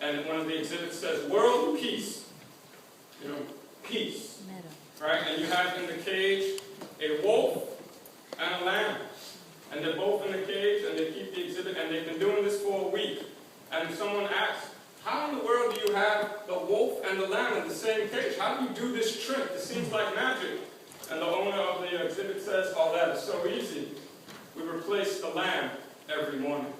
and one of the exhibits says, "World Peace." You know, peace. Right? And you have in the cage a wolf and a lamb. And they're both in the cage, and they keep the exhibit, and they've been doing this for a week. And someone asks, how in the world do you have the wolf and the lamb in the same cage? How do you do this trick? It seems like magic. And the owner of the exhibit says, oh, that is so easy. We replace the lamb every morning.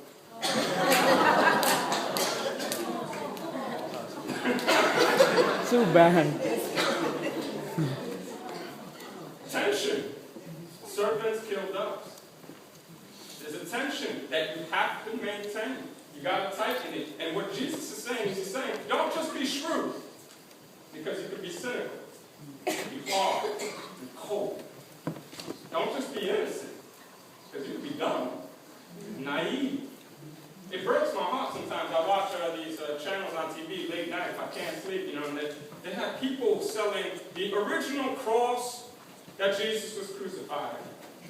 So bad. Tension. Serpents kill doves. There's a tension that you have to maintain. You got to tighten it. And what Jesus is saying is he's saying, don't just be shrewd, because you could be cynical, be hard, and cold. Don't just be innocent, because you could be dumb, naive. It breaks my heart sometimes. I watch these channels on TV late night if I can't sleep, and they have people selling the original cross that Jesus was crucified.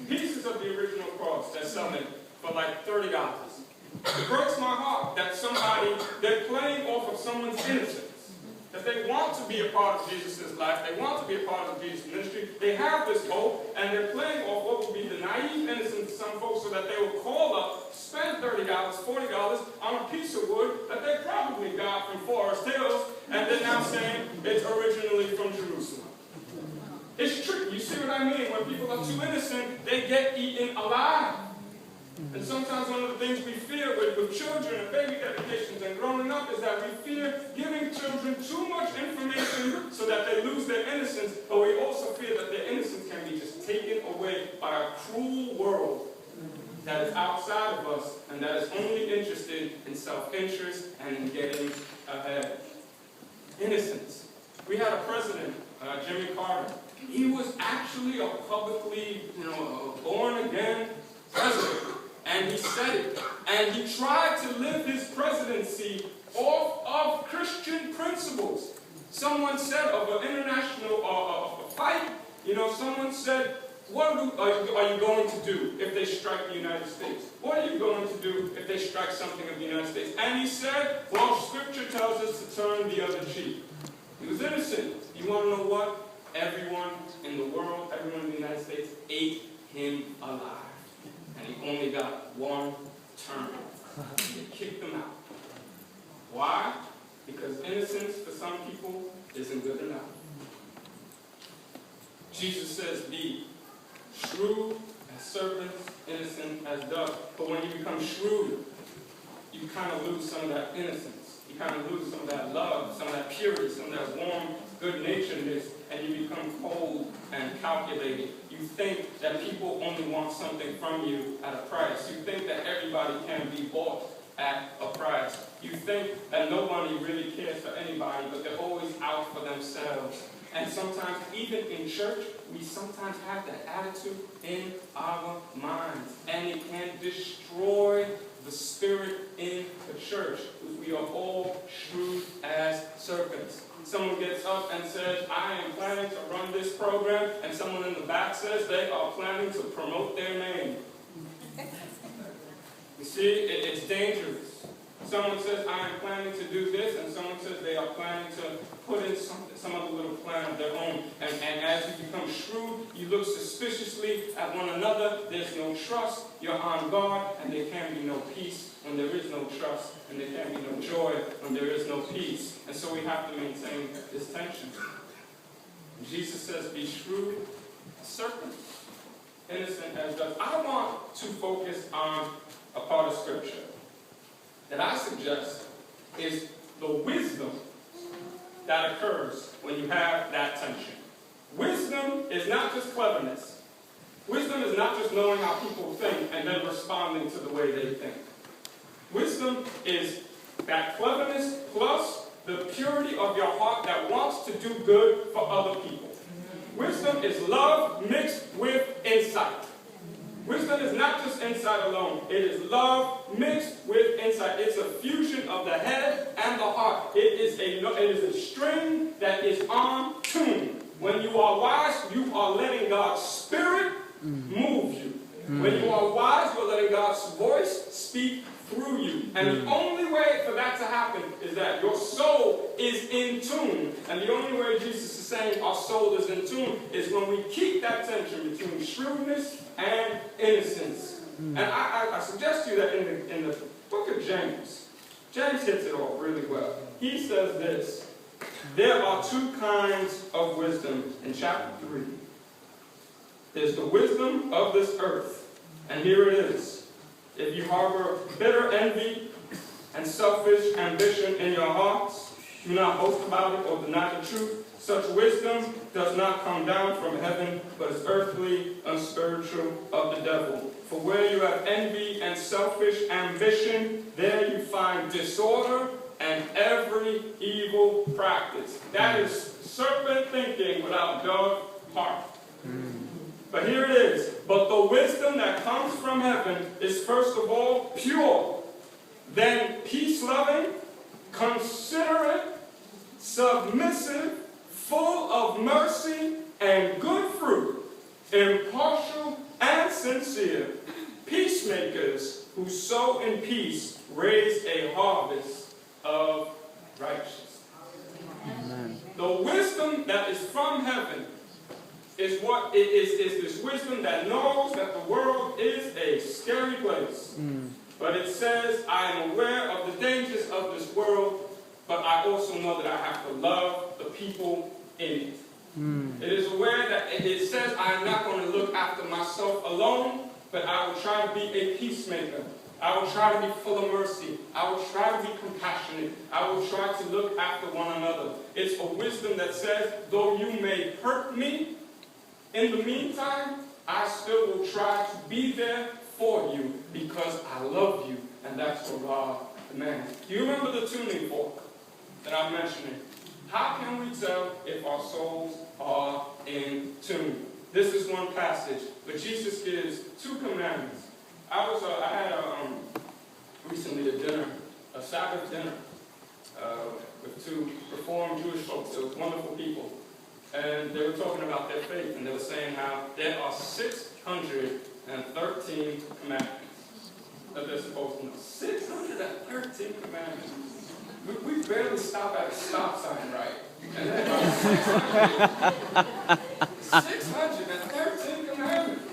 Pieces of the original cross they're selling for like $30. It breaks my heart that they're playing off of someone's innocence. That they want to be a part of Jesus' life, they want to be a part of Jesus' ministry, they have this hope, and they're playing off what will be the naive innocence of some folks so that they will call up, spend $30, $40 on a piece of wood that they probably got from Forest Hills, and they're now saying it's originally from Jerusalem. It's tricky. You see what I mean? When people are too innocent, they get eaten alive. And sometimes one of the things we fear with children and baby dedications and growing up is that we fear giving children too much information so that they lose their innocence, but we also fear that their innocence can be just taken away by a cruel world that is outside of us and that is only interested in self-interest and in getting ahead. Innocence. We had a president, Jimmy Carter. He was actually a publicly, born-again president. And he said it. And he tried to live his presidency off of Christian principles. Someone said of an international fight, someone said, what are you going to do if they strike the United States? What are you going to do if they strike something of the United States? And he said, well, Scripture tells us to turn the other cheek. He was innocent. You want to know what? Everyone in the world, everyone in the United States ate him alive. And he only got one term. They kicked him out. Why? Because innocence for some people isn't good enough. Jesus says, be shrewd as serpents, innocent as doves. But when you become shrewd, you kind of lose some of that innocence. You kind of lose some of that love, some of that purity, some of that warm, good-naturedness, and you become cold and calculated. You think that people only want something from you at a price. You think that everybody can be bought at a price. You think that nobody really cares for anybody, but they're always out for themselves. And sometimes, even in church, we sometimes have that attitude in our minds. And it can destroy the spirit in the church. We are all shrewd as serpents. Someone gets up and says, I am planning to run this program, and someone in the back says they are planning to promote their name. You see, it's dangerous. Someone says, I am planning to do this, and someone says they are planning to put in some other little plan of their own. And as you become shrewd, you look suspiciously at one another. There's no trust. You're on guard, and there can be no peace when there is no trust, and there can be no joy when there is no peace. And so we have to maintain this tension. Jesus says, be shrewd as serpents, innocent as doves. I want to focus on a part of Scripture that I suggest is the wisdom that occurs when you have that tension. Wisdom is not just cleverness. Wisdom is not just knowing how people think and then responding to the way they think. Wisdom is that cleverness plus the purity of your heart that wants to do good for other people. Wisdom is love mixed with insight. Wisdom is not just insight alone. It is love mixed with insight. It's a fusion of the head and the heart. It is a string that is on tune. When you are wise, you are letting God's Spirit move you. When you are wise, you are letting God's voice speak through you. And the only way for that to happen is that your soul is in tune. And the only way Jesus is saying our soul is in tune is when we keep that tension between shrewdness and innocence. And I suggest to you that in the book of James, James hits it all really well. He says this: there are two kinds of wisdom in chapter 3. There's the wisdom of this earth. And here it is. If you harbor bitter envy and selfish ambition in your hearts, do not boast about it or deny the truth. Such wisdom does not come down from heaven, but is earthly and spiritual of the devil. For where you have envy and selfish ambition, there you find disorder and every evil practice. That is serpent thinking without God's heart. But here it is. But the wisdom that comes from heaven is first of all pure, then peace-loving, considerate, submissive, full of mercy and good fruit, impartial and sincere, peacemakers who sow in peace raise a harvest of righteousness. Amen. The wisdom that is from heaven is what it is this wisdom that knows that the world is a scary place. But it says, I am aware of the dangers of this world, but I also know that I have to love the people in it. It is aware that it says I am not going to look after myself alone, but I will try to be a peacemaker. I will try to be full of mercy. I will try to be compassionate. I will try to look after one another. It's a wisdom that says, though you may hurt me, in the meantime, I still will try to be there for you because I love you, and that's what God demands. Do you remember the tuning fork that I'm mentioning? How can we tell if our souls are in tune? This is one passage, but Jesus gives two commandments. I had recently a Sabbath dinner with two Reformed Jewish folks. It was wonderful people. And they were talking about their faith, and they were saying how there are 613 commandments that they're supposed to know. 613 commandments. We barely stop at a stop sign, right? And then about 613 commandments.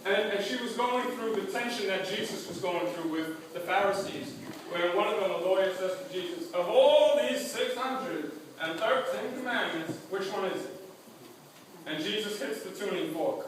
And she was going through the tension that Jesus was going through with the Pharisees, where one of them, the lawyer, says to Jesus, of all these 613 commandments, which one is it? And Jesus hits the tuning fork.